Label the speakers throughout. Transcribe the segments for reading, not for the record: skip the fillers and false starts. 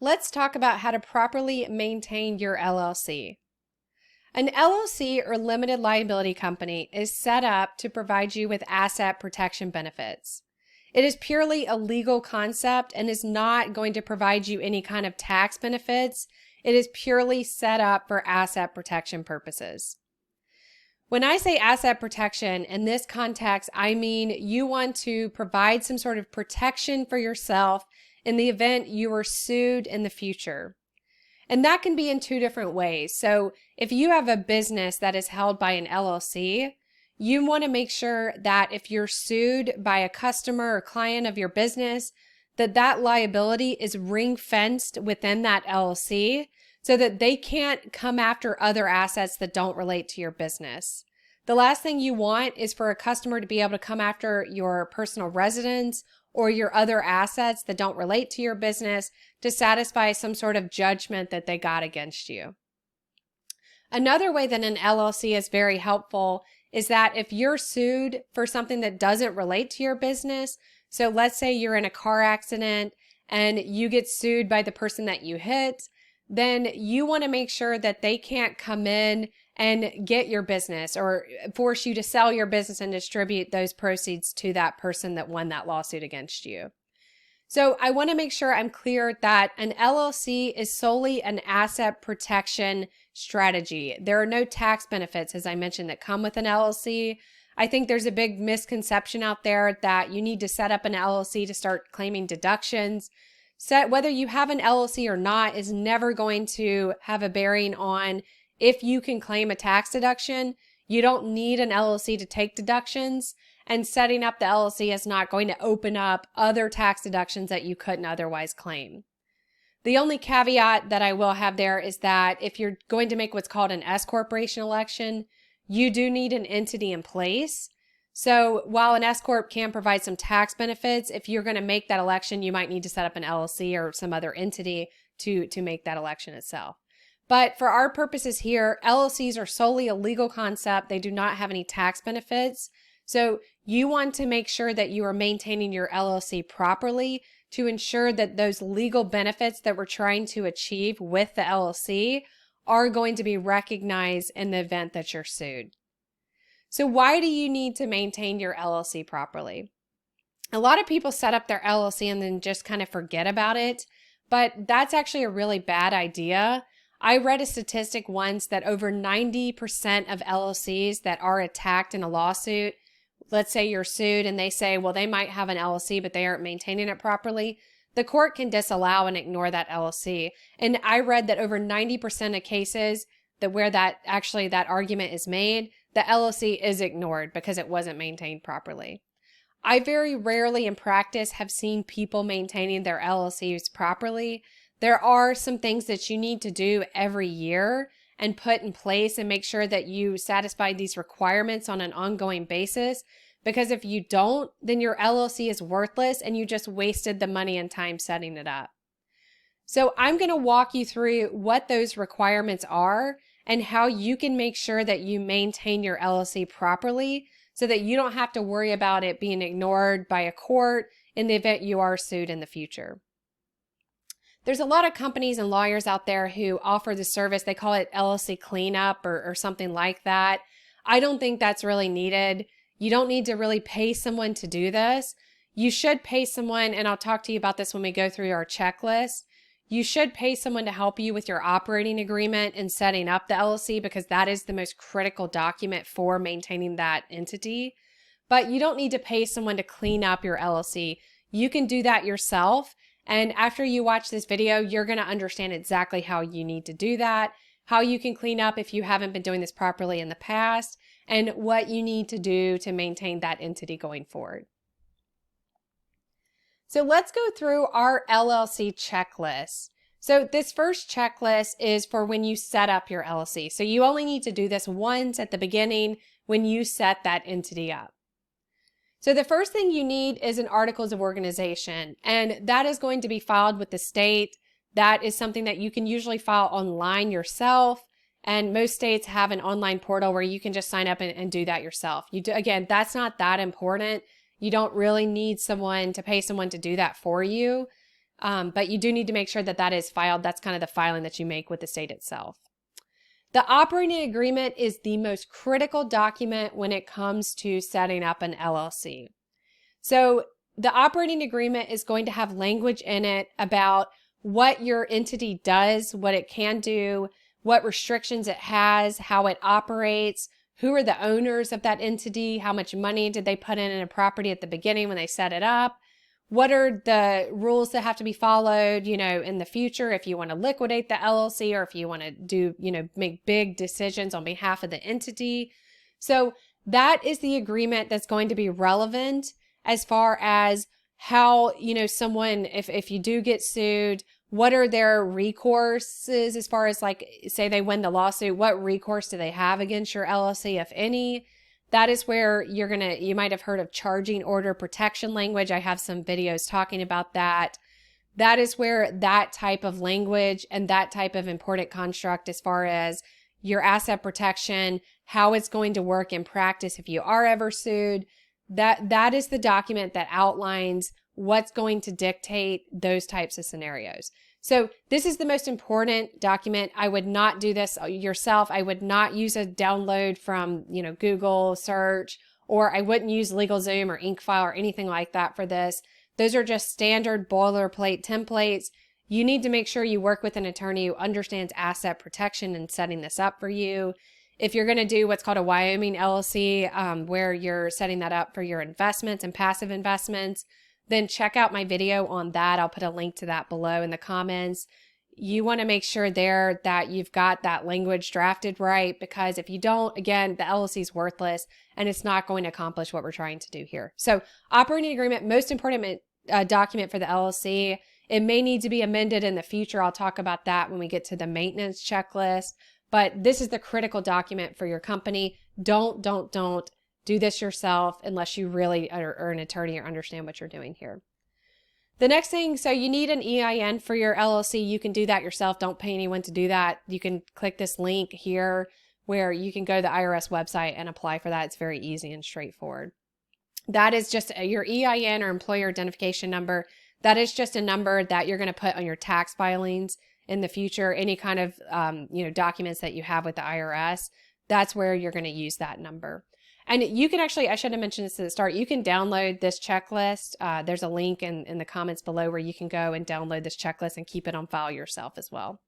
Speaker 1: Let's talk about how to properly maintain your LLC. An LLC or limited liability company is set up to provide you with asset protection benefits. It is purely a legal concept and is not going to provide you any kind of tax benefits. It is purely set up for asset protection purposes. When I say asset protection in this context, I mean you want to provide some sort of protection for yourself in the event you are sued in the future. And that can be in two different ways. So if you have a business that is held by an LLC, you want to make sure that if you're sued by a customer or client of your business, that liability is ring-fenced within that LLC so that they can't come after other assets that don't relate to your business. The last thing you want is for a customer to be able to come after your personal residence or your other assets that don't relate to your business to satisfy some sort of judgment that they got against you. Another way that an LLC is very helpful is that if you're sued for something that doesn't relate to your business, so let's say you're in a car accident and you get sued by the person that you hit, then you want to make sure that they can't come in and get your business or force you to sell your business and distribute those proceeds to that person that won that lawsuit against you. So I want to make sure I'm clear that an LLC is solely an asset protection strategy. There are no tax benefits, as I mentioned, that come with an LLC. I think there's a big misconception out there that you need to set up an LLC to start claiming deductions. Whether you have an LLC or not is never going to have a bearing on if you can claim a tax deduction. You don't need an LLC to take deductions, and setting up the LLC is not going to open up other tax deductions that you couldn't otherwise claim. The only caveat that I will have there is that if you're going to make what's called an S corporation election, you do need an entity in place. So while an S corp can provide some tax benefits, if you're going to make that election, you might need to set up an LLC or some other entity to make that election itself. But for our purposes here, LLCs are solely a legal concept. They do not have any tax benefits. So you want to make sure that you are maintaining your LLC properly to ensure that those legal benefits that we're trying to achieve with the LLC are going to be recognized in the event that you're sued. So why do you need to maintain your LLC properly? A lot of people set up their LLC and then just kind of forget about it, but that's actually a really bad idea. I read a statistic once that over 90% of LLCs that are attacked in a lawsuit, let's say you're sued and they say, well, they might have an LLC, but they aren't maintaining it properly, the court can disallow and ignore that LLC. And I read that over 90% of cases that where that argument is made, the LLC is ignored because it wasn't maintained properly. I very rarely in practice have seen people maintaining their LLCs properly. There are some things that you need to do every year and put in place and make sure that you satisfy these requirements on an ongoing basis, because if you don't, then your LLC is worthless and you just wasted the money and time setting it up. So I'm going to walk you through what those requirements are and how you can make sure that you maintain your LLC properly so that you don't have to worry about it being ignored by a court in the event you are sued in the future. There's a lot of companies and lawyers out there who offer the service. They call it LLC cleanup or something like that. I don't think that's really needed. You don't need to really pay someone to do this. You should pay someone, and I'll talk to you about this when we go through our checklist. You should pay someone to help you with your operating agreement and setting up the LLC because that is the most critical document for maintaining that entity. But you don't need to pay someone to clean up your LLC. You can do that yourself. And after you watch this video, you're going to understand exactly how you need to do that, how you can clean up if you haven't been doing this properly in the past, and what you need to do to maintain that entity going forward. So let's go through our LLC checklist. So this first checklist is for when you set up your LLC. So you only need to do this once at the beginning when you set that entity up. So the first thing you need is an articles of organization, and that is going to be filed with the state. That is something that you can usually file online yourself, and most states have an online portal where you can just sign up and do that yourself. Again, that's not that important. You don't really need someone to pay someone to do that for you. But you do need to make sure that that is filed. That's kind of the filing that you make with the state itself. The operating agreement is the most critical document when it comes to setting up an LLC. So the operating agreement is going to have language in it about what your entity does, what it can do, what restrictions it has, how it operates, who are the owners of that entity, how much money did they put in a property at the beginning when they set it up, what are the rules that have to be followed, in the future if you want to liquidate the LLC or if you want to do, make big decisions on behalf of the entity. So that is the agreement that's going to be relevant as far as how, someone, if you do get sued, what are their recourses as far as like, say they win the lawsuit, what recourse do they have against your LLC, if any? That is where you might have heard of charging order protection language. I have some videos talking about that. That is where that type of language and that type of important construct as far as your asset protection, how it's going to work in practice if you are ever sued, that is the document that outlines what's going to dictate those types of scenarios. So this is the most important document. I would not do this yourself. I would not use a download from, Google search, or I wouldn't use LegalZoom or InkFile or anything like that for this. Those are just standard boilerplate templates. You need to make sure you work with an attorney who understands asset protection and setting this up for you. If you're going to do what's called a Wyoming LLC, where you're setting that up for your investments and passive investments, then check out my video on that. I'll put a link to that below in the comments. You want to make sure there that you've got that language drafted right, because if you don't, again, the LLC is worthless and it's not going to accomplish what we're trying to do here. So operating agreement, most important document for the LLC. It may need to be amended in the future. I'll talk about that when we get to the maintenance checklist. But this is the critical document for your company. Don't do this yourself unless you really are an attorney or understand what you're doing here. The next thing, so you need an EIN for your LLC. You can do that yourself. Don't pay anyone to do that. You can click this link here where you can go to the IRS website and apply for that. It's very easy and straightforward. That is just your EIN or employer identification number. That is just a number that you're going to put on your tax filings in the future. Any kind of documents that you have with the IRS, that's where you're going to use that number. And you can actually, I should have mentioned this at the start, you can download this checklist. There's a link in the comments below where you can go and download this checklist and keep it on file yourself as well.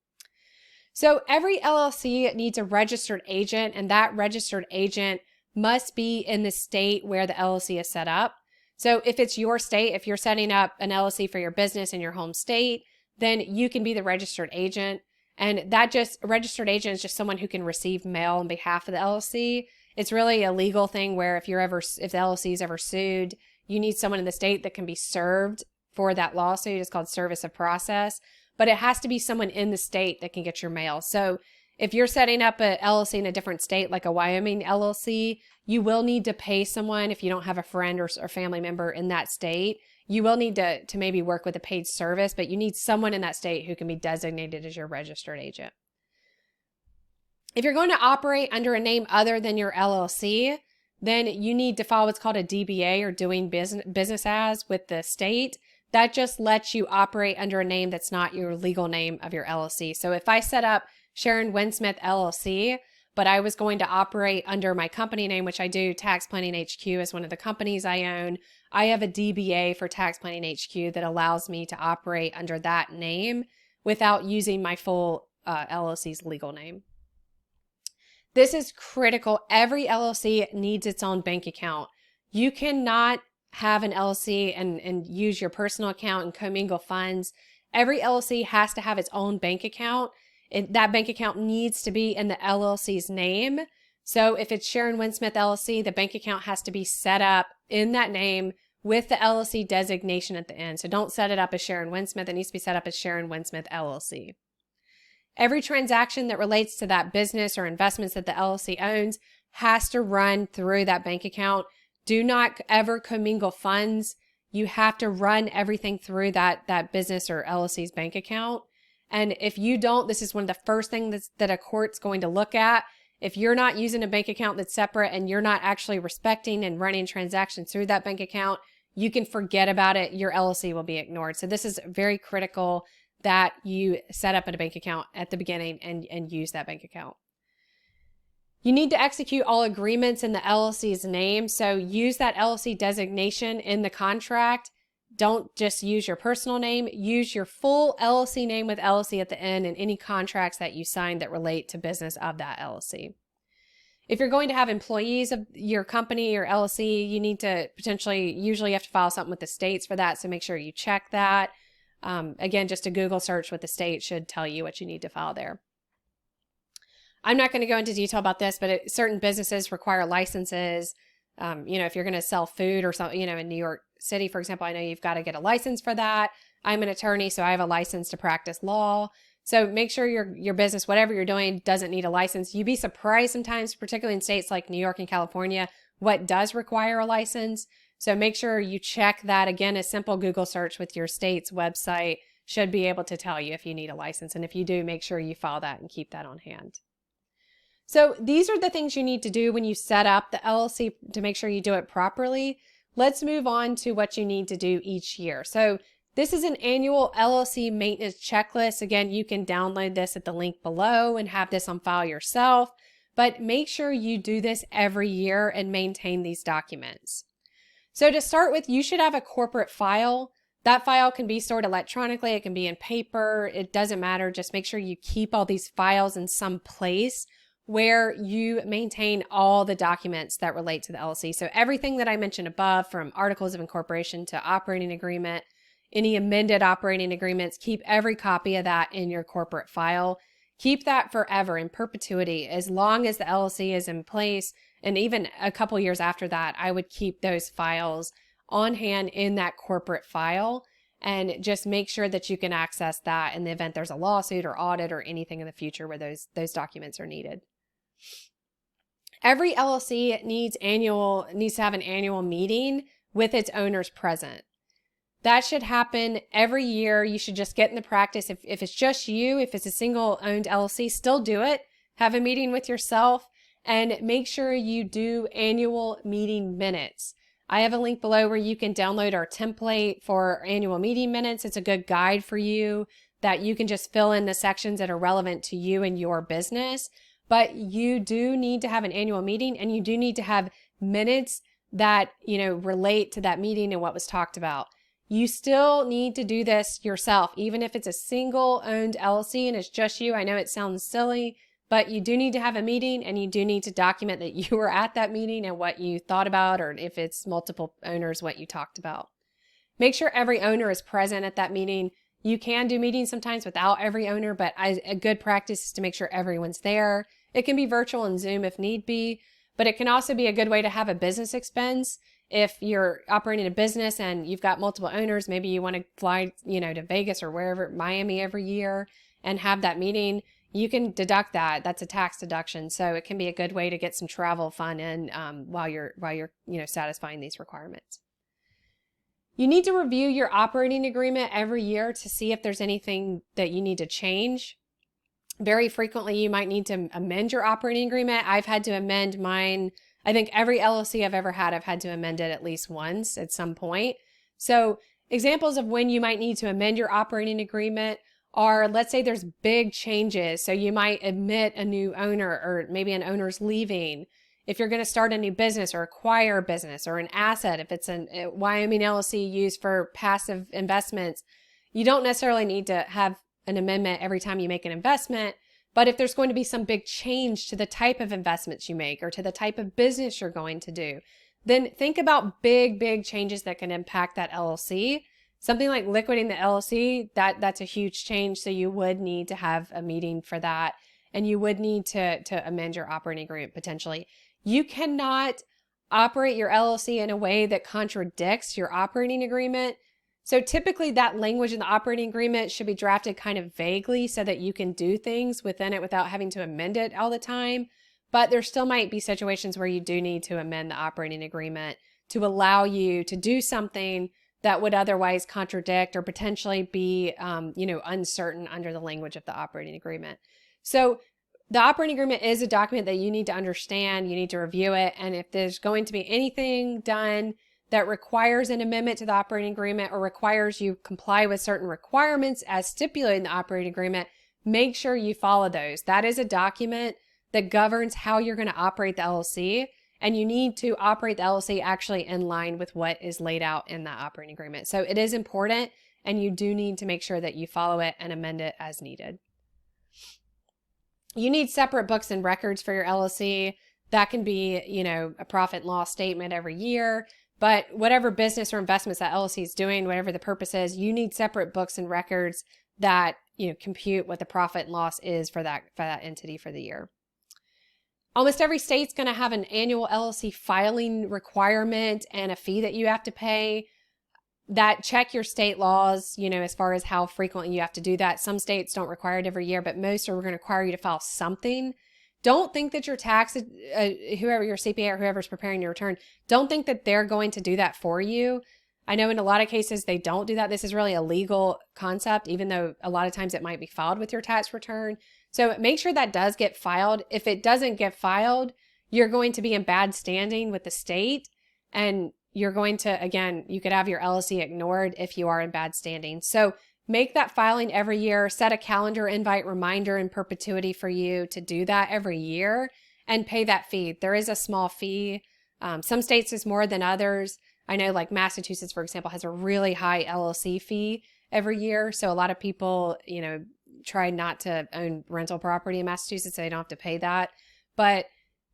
Speaker 1: So every LLC needs a registered agent, and that registered agent must be in the state where the LLC is set up. So if it's your state, if you're setting up an LLC for your business in your home state, then you can be the registered agent. And that a registered agent is just someone who can receive mail on behalf of the LLC. It's really a legal thing where if the LLC is ever sued, you need someone in the state that can be served for that lawsuit. It's called service of process, but it has to be someone in the state that can get your mail. So if you're setting up a LLC in a different state, like a Wyoming LLC, you will need to pay someone if you don't have a friend or family member in that state. You will need to maybe work with a paid service, but you need someone in that state who can be designated as your registered agent. If you're going to operate under a name other than your LLC, then you need to file what's called a DBA, or doing business as, with the state. That just lets you operate under a name that's not your legal name of your LLC. So if I set up Sharon Winsmith LLC, but I was going to operate under my company name, which I do, Tax Planning HQ is one of the companies I own. I have a DBA for Tax Planning HQ that allows me to operate under that name without using my full LLC's legal name. This is critical. Every LLC needs its own bank account. You cannot have an LLC and use your personal account and commingle funds. Every LLC has to have its own bank account. That bank account needs to be in the LLC's name. So if it's Sharon Winsmith LLC, the bank account has to be set up in that name with the LLC designation at the end. So don't set it up as Sharon Winsmith. It needs to be set up as Sharon Winsmith LLC. Every transaction that relates to that business or investments that the LLC owns has to run through that bank account. Do not ever commingle funds. You have to run everything through that business or LLC's bank account. And if you don't, this is one of the first things that a court's going to look at. If you're not using a bank account that's separate and you're not actually respecting and running transactions through that bank account, you can forget about it. Your LLC will be ignored. So this is very critical that you set up a bank account at the beginning and use that bank account. You need to execute all agreements in the LLC's name. So use that LLC designation in the contract. Don't just use your personal name. Use your full LLC name with LLC at the end in any contracts that you sign that relate to business of that LLC. If you're going to have employees of your company or LLC, you need to usually you have to file something with the states for that. So make sure you check that. Again, just a Google search with the state should tell you what you need to file there. I'm not going to go into detail about this, but certain businesses require licenses. If you're going to sell food or something, in New York City, for example, I know you've got to get a license for that. I'm an attorney, so I have a license to practice law. So make sure your business, whatever you're doing, doesn't need a license. You'd be surprised sometimes, particularly in states like New York and California, what does require a license. So make sure you check that. Again, a simple Google search with your state's website should be able to tell you if you need a license. And if you do, make sure you file that and keep that on hand. So these are the things you need to do when you set up the LLC to make sure you do it properly. Let's move on to what you need to do each year. So this is an annual LLC maintenance checklist. Again, you can download this at the link below and have this on file yourself, but make sure you do this every year and maintain these documents. So to start with, you should have a corporate file. That file can be stored electronically. It can be in paper. It doesn't matter. Just make sure you keep all these files in some place where you maintain all the documents that relate to the LLC. So everything that I mentioned above, from articles of incorporation to operating agreement, any amended operating agreements, keep every copy of that in your corporate file. Keep that forever, in perpetuity, as long as the LLC is in place. And even a couple years after that, I would keep those files on hand in that corporate file and just make sure that you can access that in the event there's a lawsuit or audit or anything in the future where those documents are needed. Every LLC needs to have an annual meeting with its owners present. That should happen every year. You should just get in the practice. If it's just you, if it's a single owned LLC, still do it. Have a meeting with yourself and make sure you do annual meeting minutes. I have a link below where you can download our template for annual meeting minutes. It's a good guide for you that you can just fill in the sections that are relevant to you and your business. But you do need to have an annual meeting, and you do need to have minutes that, relate to that meeting and what was talked about. You still need to do this yourself, even if it's a single owned LLC and it's just you. I know it sounds silly, but you do need to have a meeting, and you do need to document that you were at that meeting and what you thought about, or if it's multiple owners, what you talked about. Make sure every owner is present at that meeting. You can do meetings sometimes without every owner, but a good practice is to make sure everyone's there. It can be virtual and Zoom if need be, but it can also be a good way to have a business expense. If you're operating a business and you've got multiple owners, maybe you want to fly, to Vegas or wherever, Miami every year and have that meeting, you can deduct that. That's a tax deduction. So it can be a good way to get some travel fun in while you're satisfying these requirements. You need to review your operating agreement every year to see if there's anything that you need to change. Very frequently, you might need to amend your operating agreement. I've had to amend mine. I think every LLC I've ever had, I've had to amend it at least once at some point. So examples of when you might need to amend your operating agreement are, let's say there's big changes. So you might admit a new owner, or maybe an owner's leaving. If you're going to start a new business or acquire a business or an asset, if it's a Wyoming LLC used for passive investments, you don't necessarily need to have an amendment every time you make an investment. But if there's going to be some big change to the type of investments you make or to the type of business you're going to do, then think about big changes that can impact that LLC. Something like liquidating the LLC, that's a huge change. So you would need to have a meeting for that, and you would need to amend your operating agreement potentially. You cannot operate your LLC in a way that contradicts your operating agreement. So typically that language in the operating agreement should be drafted kind of vaguely so that you can do things within it without having to amend it all the time. But there still might be situations where you do need to amend the operating agreement to allow you to do something that would otherwise contradict or potentially be, uncertain under the language of the operating agreement. So the operating agreement is a document that you need to understand. You need to review it. And if there's going to be anything done that requires an amendment to the operating agreement or requires you comply with certain requirements as stipulated in the operating agreement, make sure you follow those. That is a document that governs how you're going to operate the LLC, and you need to operate the LLC actually in line with what is laid out in that operating agreement. So it is important, and you do need to make sure that you follow it and amend it as needed. You need separate books and records for your LLC. That can be, you know, a profit and loss statement every year, but whatever business or investments that LLC is doing, whatever the purpose is, you need separate books and records that, you know, compute what the profit and loss is for that entity for the year. Almost every state's going to have an annual LLC filing requirement and a fee that you have to pay. That check your state laws, you know, as far as how frequently you have to do that. Some states don't require it every year, but most are going to require you to file something. Don't think that your tax, whoever your CPA or whoever's preparing your return, don't think that they're going to do that for you. I know in a lot of cases they don't do that. This is really a legal concept, even though a lot of times it might be filed with your tax return. So make sure that does get filed. If it doesn't get filed, you're going to be in bad standing with the state, and you're going to, again, you could have your LLC ignored if you are in bad standing. So make that filing every year. Set a calendar invite reminder in perpetuity for you to do that every year and pay that fee. There is a small fee. Some states is more than others. I know like Massachusetts, for example, has a really high LLC fee every year. So a lot of people, you know, try not to own rental property in Massachusetts so they don't have to pay that. But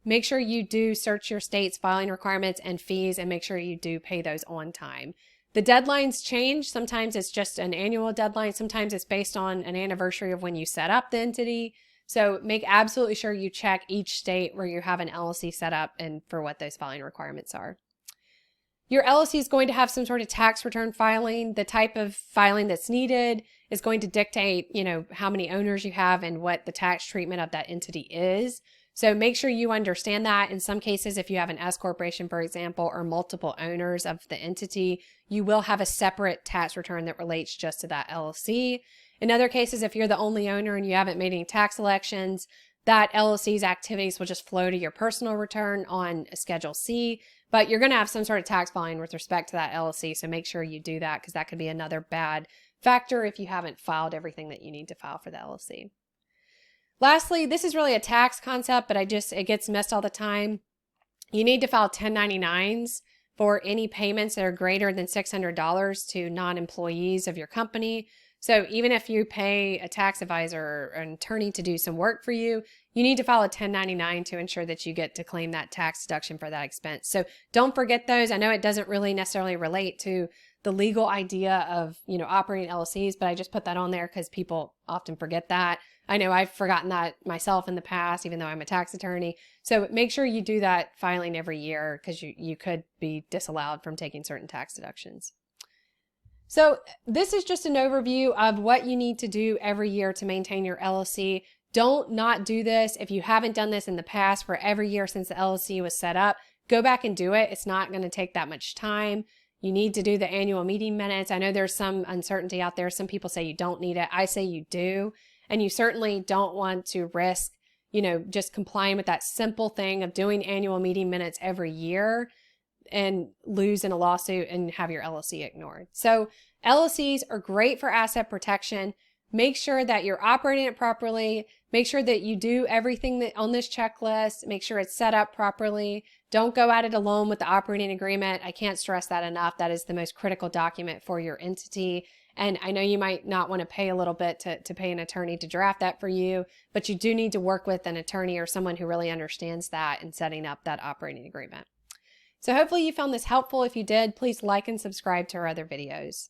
Speaker 1: make sure you do search your state's filing requirements and fees and make sure you do pay those on time. The deadlines change. Sometimes it's just an annual deadline. Sometimes it's based on an anniversary of when you set up the entity. So make absolutely sure you check each state where you have an LLC set up and for what those filing requirements are. Your LLC is going to have some sort of tax return filing. The type of filing that's needed is going to dictate, you know, how many owners you have and what the tax treatment of that entity is. So make sure you understand that. In some cases, if you have an S corporation, for example, or multiple owners of the entity, you will have a separate tax return that relates just to that LLC. In other cases, if you're the only owner and you haven't made any tax elections, that LLC's activities will just flow to your personal return on Schedule C, but you're going to have some sort of tax filing with respect to that LLC. So make sure you do that because that could be another bad factor if you haven't filed everything that you need to file for the LLC. Lastly, this is really a tax concept, but it gets missed all the time. You need to file 1099s for any payments that are greater than $600 to non-employees of your company. So even if you pay a tax advisor or an attorney to do some work for you, you need to file a 1099 to ensure that you get to claim that tax deduction for that expense. So don't forget those. I know it doesn't really necessarily relate to the legal idea of, you know, operating LLCs, but I just put that on there because people often forget that. I know I've forgotten that myself in the past, even though I'm a tax attorney. So make sure you do that filing every year because you could be disallowed from taking certain tax deductions. So this is just an overview of what you need to do every year to maintain your LLC. Don't not do this. If you haven't done this in the past for every year since the LLC was set up, go back and do it. It's not going to take that much time. You need to do the annual meeting minutes. I know there's some uncertainty out there. Some people say you don't need it. I say you do. And you certainly don't want to risk, you know, just complying with that simple thing of doing annual meeting minutes every year and lose in a lawsuit and have your LLC ignored. So LLCs are great for asset protection. Make sure that you're operating it properly. Make sure that you do everything that on this checklist. Make sure it's set up properly. Don't go at it alone with the operating agreement. I can't stress that enough. That is the most critical document for your entity. And I know you might not want to pay a little bit to pay an attorney to draft that for you, but you do need to work with an attorney or someone who really understands that in setting up that operating agreement. So hopefully you found this helpful. If you did, please like and subscribe to our other videos.